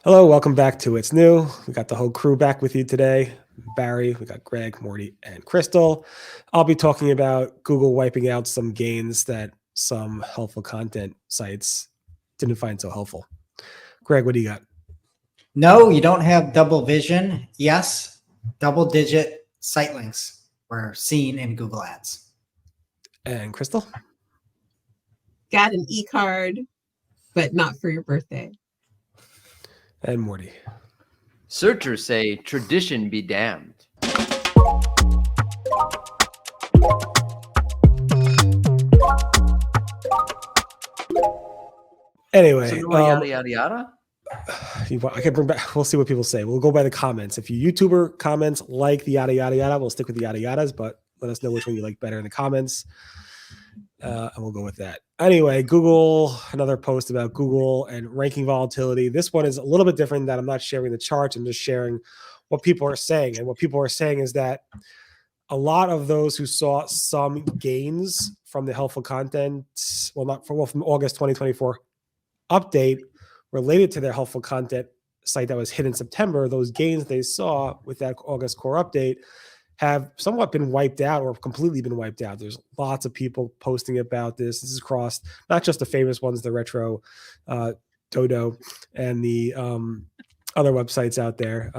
Hello, welcome back to It's New. We got the whole crew back with you today. Barry, we got Greg, Mordy, and Crystal. I'll be talking about Google wiping out some gains that some helpful content sites didn't find so helpful. Greg, what do you got? No, you don't have double vision. Yes, double-digit site links were seen in Google Ads. And Crystal? Got an e-card, but not for your birthday. And Morty. Searchers say tradition be damned. Anyway, so yada yada yada. I can bring back. We'll see what people say. We'll go by the comments. If you YouTuber comments like the yada yada yada, we'll stick with the yada yadas. But let us know which one you like better in the comments, and we'll go with that. Anyway, Google. Another post about Google and ranking volatility. This one is a little bit different. That I'm not sharing the charts. I'm just sharing what people are saying. And what people are saying is that a lot of those who saw some gains from the helpful content, from August 2024 update related to their helpful content site that was hit in September, those gains they saw with that August core update have somewhat been wiped out or completely been wiped out. There's lots of people posting about this. This is across not just the famous ones, the Retro Dodo and the other websites out there.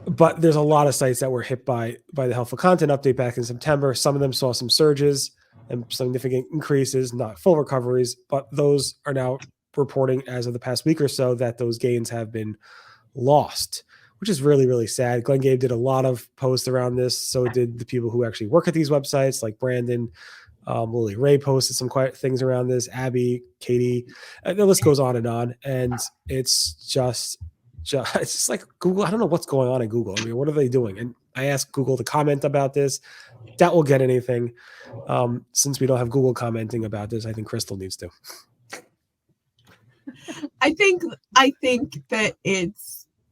But there's a lot of sites that were hit by the helpful content update back in September. Some of them saw some surges and significant increases, not full recoveries, but those are now reporting as of the past week or so that those gains have been lost, which is really, really sad. Glenn Gabe did a lot of posts around this. So did the people who actually work at these websites, like Brandon. Lily Ray posted some quiet things around this, Abby, Katie, and the list goes on. And it's just like Google. I don't know what's going on in Google. I mean, what are they doing? And I asked Google to comment about this. That will get anything. Since we don't have Google commenting about this, I think Crystal needs to. I think that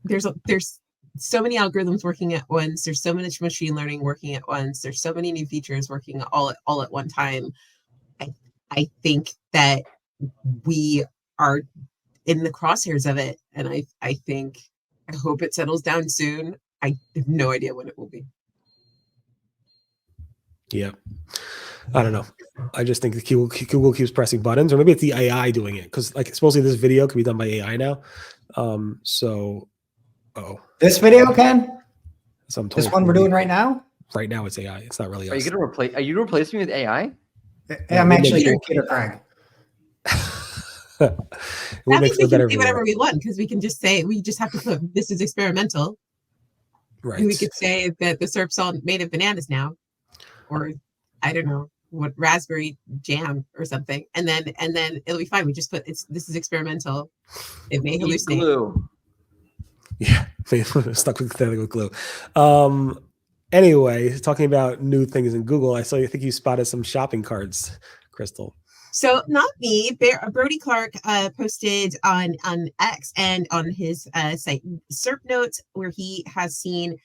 there's so many algorithms working at once. There's so much machine learning working at once. There's so many new features working all at one time. I think that we are in the crosshairs of it, and I hope it settles down soon. I have no idea when it will be. Yeah. I don't know. I just think Google keeps pressing buttons, or maybe it's the AI doing it, because like supposedly this video can be done by AI now. This video can? So I'm told. This one we're doing right now? Right now it's AI. It's not really us. Are you replacing me with AI? I'm actually your kid or Greg. That means we can say whatever we want, because we just have to put this is experimental. Right. And we could say that the SERP's all made of bananas now, or I don't know what, raspberry jam or something, and then it'll be fine. We just put this is experimental. It may hallucinate. Glue. Yeah, stuck with glue. Anyway, talking about new things in Google, I think you spotted some shopping carts, Crystal. So not me. Brody Clark posted on X and on his site SERP Notes, where he has seen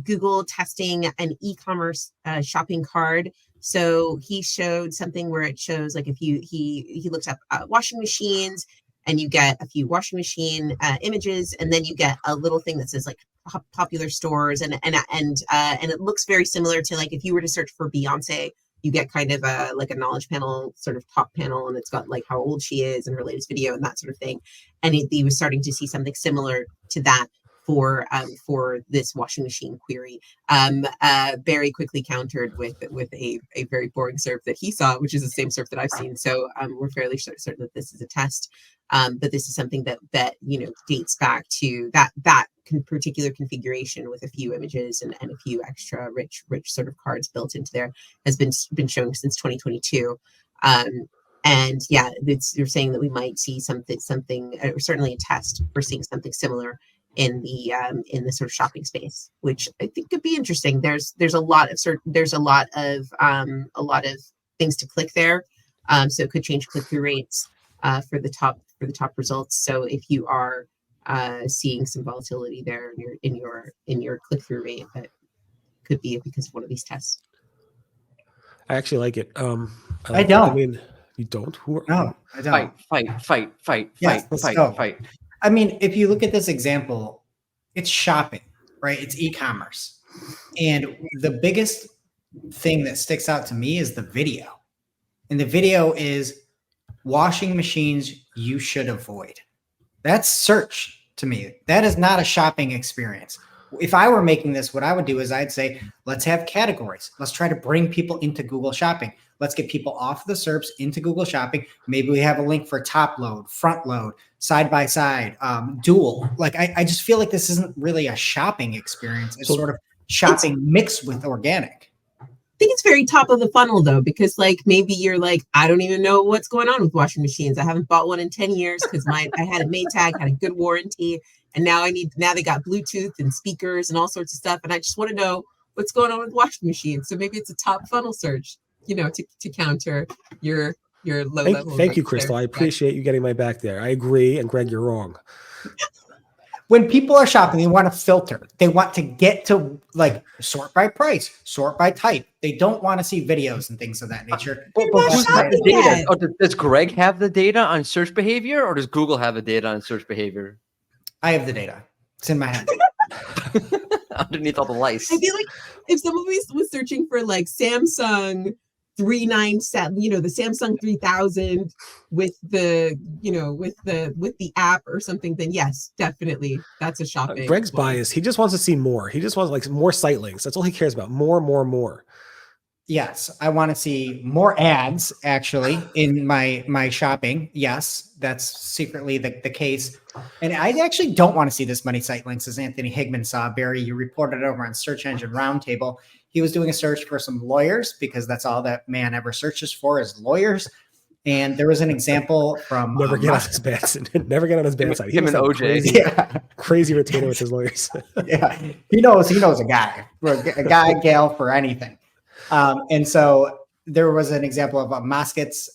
Google testing an e-commerce shopping card. So he showed something where it shows, like, if he looked up washing machines, and you get a few washing machine images, and then you get a little thing that says like popular stores, and it looks very similar to, like, if you were to search for Beyonce, you get kind of like a knowledge panel, sort of top panel, and it's got like how old she is and her latest video and that sort of thing. And he was starting to see something similar to that for this washing machine query. Barry quickly countered with a very boring SERP that he saw, which is the same SERP that I've seen. So we're fairly certain that this is a test. But this is something that dates back to that particular configuration with a few images and a few extra rich sort of cards built into there, has been showing since 2022. And yeah, you're saying that we might see something, or certainly a test for seeing something similar in the sort of shopping space, which I think could be interesting. There's a lot of things to click there, so it could change click-through rates for the top results. So if you are seeing some volatility there in your click-through rate, that could be because of one of these tests. I actually like it. I don't. I mean, you don't? No, I don't. Fight. Yes, let's go. Fight. I mean, if you look at this example, it's shopping, right? It's e-commerce. And the biggest thing that sticks out to me is the video. And the video is washing machines you should avoid. That's search to me. That is not a shopping experience. If I were making this, what I would do is I'd say, let's have categories. Let's try to bring people into Google Shopping. Let's get people off the SERPs into Google Shopping. Maybe we have a link for top load, front load, side by side, dual. Like I just feel like this isn't really a shopping experience. It's sort of shopping mixed with organic. I think it's very top of the funnel though, because like maybe you're like, I don't even know what's going on with washing machines. I haven't bought one in 10 years because I had a Maytag, had a good warranty, and now they got Bluetooth and speakers and all sorts of stuff, and I just want to know what's going on with washing machines. So maybe it's a top funnel search, to counter your low level. Thank you, Crystal. I appreciate you getting my back there. I agree, and Greg, you're wrong. When people are shopping, they want to filter. They want to get to like sort by price, sort by type. They don't want to see videos and things of that nature. You're not Who's got the shopping data? yet. Oh, does Greg have the data on search behavior, or does Google have the data on search behavior? I have the data. It's in my head. Underneath all the lice. I feel like if someone was searching for like Samsung 397, the Samsung 3000 with the, with the app or something, then yes, definitely that's a shopping. Greg's biased. He just wants to see more. He just wants like more site links. That's all he cares about. More. Yes, I want to see more ads actually in my shopping. Yes, that's secretly the case. And I actually don't want to see this many site links as Anthony Higman saw. Barry, you reported over on Search Engine Roundtable. He was doing a search for some lawyers because that's all that man ever searches for is lawyers. And there was an example from Never get on his bad side. Never get on his bad side. Him and OJ. Crazy retainer with his lawyers. Yeah, he knows a guy, gal for anything. And so there was an example of a Moskitz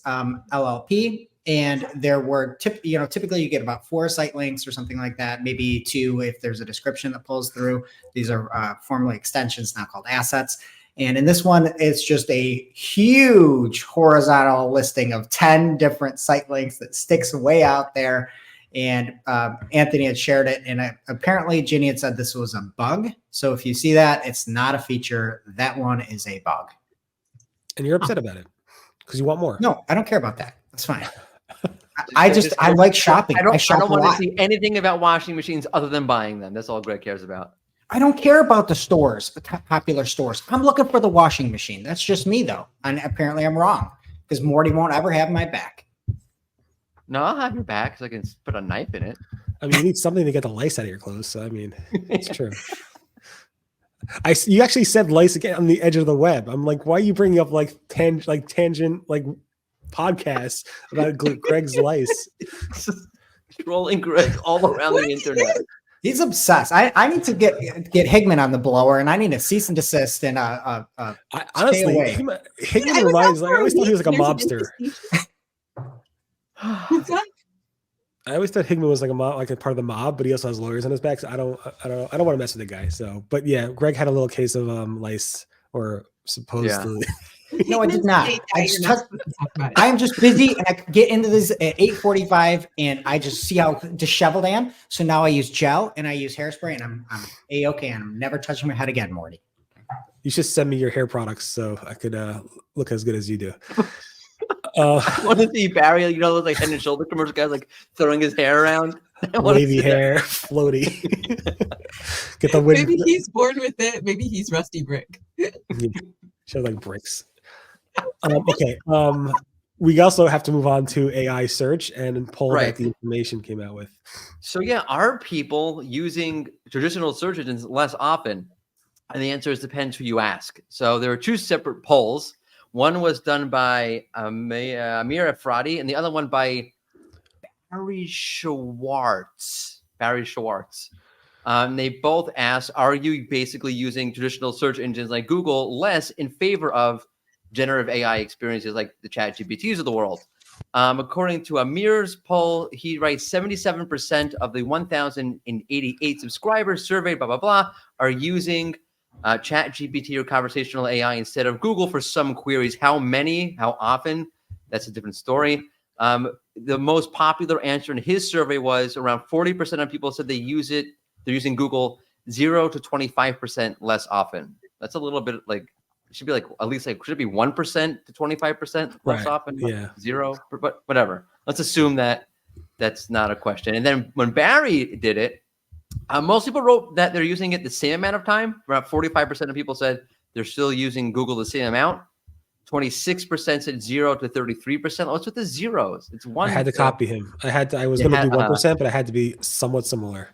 LLP, and there were typically you get about 4 site links or something like that, maybe 2 if there's a description that pulls through. These are formerly extensions, now called assets. And in this one, it's just a huge horizontal listing of 10 different site links that sticks way out there. And Anthony had shared it, and apparently Ginny had said this was a bug. So if you see that, it's not a feature. That one is a bug. And you're upset about it because you want more. No, I don't care about that. That's fine. I like shopping. I shop don't a want lot. to see anything about washing machines other than buying them. That's all Greg cares about. I don't care about the stores, the popular stores. I'm looking for the washing machine. That's just me, though. And apparently I'm wrong because Morty won't ever have my back. No, I'll have your back because I can put a knife in it. I mean, you need something to get the lice out of your clothes. So, I mean, it's true. You actually said lice again on the edge of the web. I'm like, why are you bringing up tangent podcasts about Greg's lice? Trolling Greg all around the internet. He's obsessed. I need to get Higman on the blower, and I need a cease and desist and honestly, Higman reminds. I always thought he was like a mobster. I always thought Higman was like a part of the mob, but he also has lawyers on his back. So I don't want to mess with the guy. So, but yeah, Greg had a little case of lice, or supposedly. Yeah. No, I did not. I am just busy, and I get into this at 8:45, and I just see how disheveled I am. So now I use gel and I use hairspray, and I'm A-okay, and I'm never touching my head again, Morty. You should send me your hair products so I could look as good as you do. I want to see Barry, those like Head and Shoulder commercial guys like throwing his hair around. Wavy hair, floaty. Get the wind. Maybe he's born with it. Maybe he's Rusty Brick. Show like bricks. Okay. We also have to move on to AI search and poll that the information came out with. So yeah, are people using traditional search engines less often? And the answer is depends who you ask. So there are 2 separate polls. One was done by Amir Efrati, and the other one by Barry Schwartz. They both asked, are you basically using traditional search engines like Google less in favor of generative AI experiences like the ChatGPTs of the world? According to Amir's poll, he writes 77% of the 1,088 subscribers surveyed, are using ChatGPT or conversational AI instead of Google for some queries. How many, how often, that's a different story. the most popular answer in his survey was around 40% of people said they use it. They're using Google 0 to 25% less often. That's a little bit like, it should be like, at least like, should it be 1% to 25% less often? Yeah. 0, but whatever. Let's assume that that's not a question. And then when Barry did it, most people wrote that they're using it the same amount of time. Around 45% of people said they're still using Google the same amount. 26% said 0 to 33%. What's with the zeros? It's one. I had to copy him. I was going to do 1%, but I had to be somewhat similar.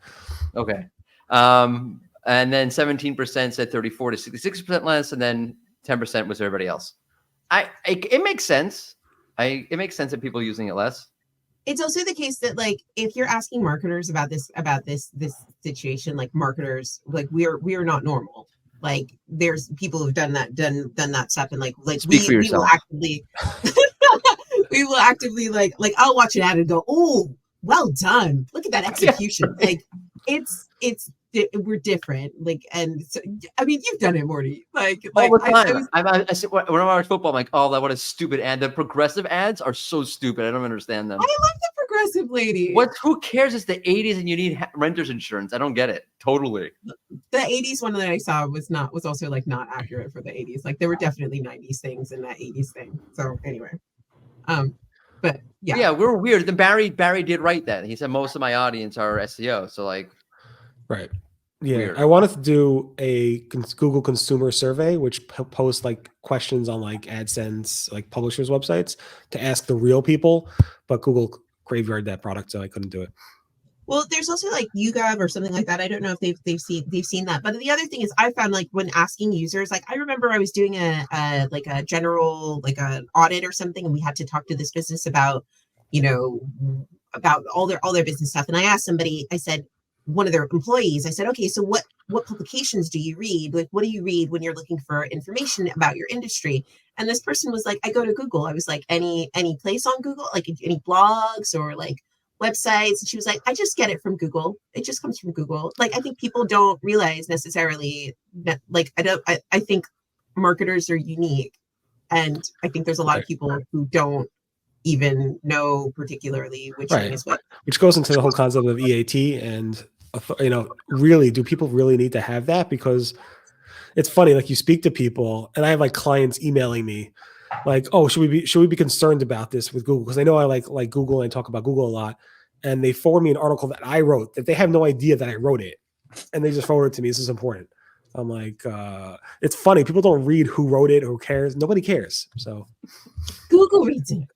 Okay. And then 17% said 34 to 66% less, and then 10% was everybody else. It makes sense. It makes sense that people are using it less. It's also the case that like if you're asking marketers about this situation, like marketers, like we are not normal. Like there's people who've done that stuff, and like Speak for we yourself. will actively we will actively like I'll watch an ad and go, oh, well done, look at that execution. Like we're different. Like, and so, I mean, you've done it, Morty. Like all the time. I said, when I watch football, I'm like, oh, what a stupid ad. The progressive ads are so stupid. I don't understand them. I love the progressive lady. Who cares? It's the 80s and you need renter's insurance. I don't get it. Totally. The 80s one that I saw was also like not accurate for the 80s. Like there were definitely 90s things in that 80s thing. So anyway, but yeah, we're weird. Then Barry did write that. He said most of my audience are SEO. So like, right. Yeah, weird. I wanted to do a Google consumer survey, which posts like questions on like AdSense, like publishers' websites to ask the real people, but Google graveyard that product, so I couldn't do it. Well, there's also like YouGov or something like that. I don't know if they've seen that. But the other thing is, I found like when asking users, like I remember I was doing a general like an audit or something, and we had to talk to this business about, about all their business stuff. And I asked somebody, I said, one of their employees, I said, okay, so what publications do you read? Like, what do you read when you're looking for information about your industry? And this person was like, I go to Google. I was like, any place on Google, like any blogs or like websites? And she was like, I just get it from Google. It just comes from Google. Like, I think people don't realize necessarily that, like, I think marketers are unique. And I think there's a lot of people who don't even know particularly which thing is what. Which goes into the whole concept of EAT and, really, do people really need to have that? Because it's funny, like you speak to people, and I have like clients emailing me, like, "Oh, should we be concerned about this with Google?" Because they know I like Google and I talk about Google a lot, and they forward me an article that I wrote that they have no idea that I wrote it, and they just forward it to me. This is important. I'm like, it's funny. People don't read who wrote it, who cares. Nobody cares. So Google reads it.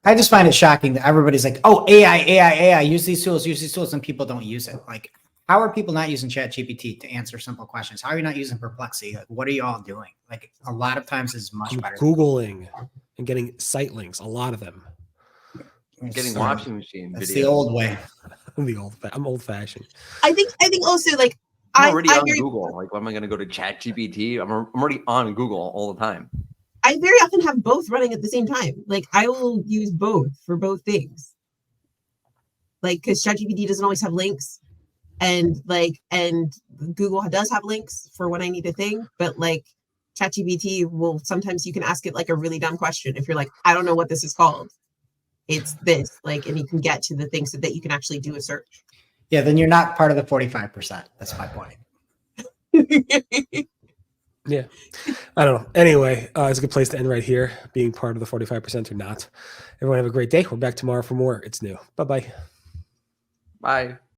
I just find it shocking that everybody's like, oh, AI, use these tools, and people don't use it. Like, how are people not using ChatGPT to answer simple questions? How are you not using Perplexity? Like, what are you all doing? Like, a lot of times it's much better. Googling and getting Sitelinks, a lot of them. Getting washing machine videos. That's the old way. I'm old fashioned. I think also like I'm already on Google. Like, why am I going to go to ChatGPT? I'm already on Google all the time. I very often have both running at the same time. Like I will use both for both things. Like, because ChatGPT doesn't always have links, and Google does have links for when I need a thing. But like ChatGPT will sometimes you can ask it like a really dumb question. If you're like, I don't know what this is called, it's this, like, and you can get to the things that you can actually do a search. Yeah, then you're not part of the 45%. That's my point. Yeah, I don't know. Anyway, it's a good place to end right here, being part of the 45% or not. Everyone have a great day. We're back tomorrow for more. It's new. Bye-bye. Bye.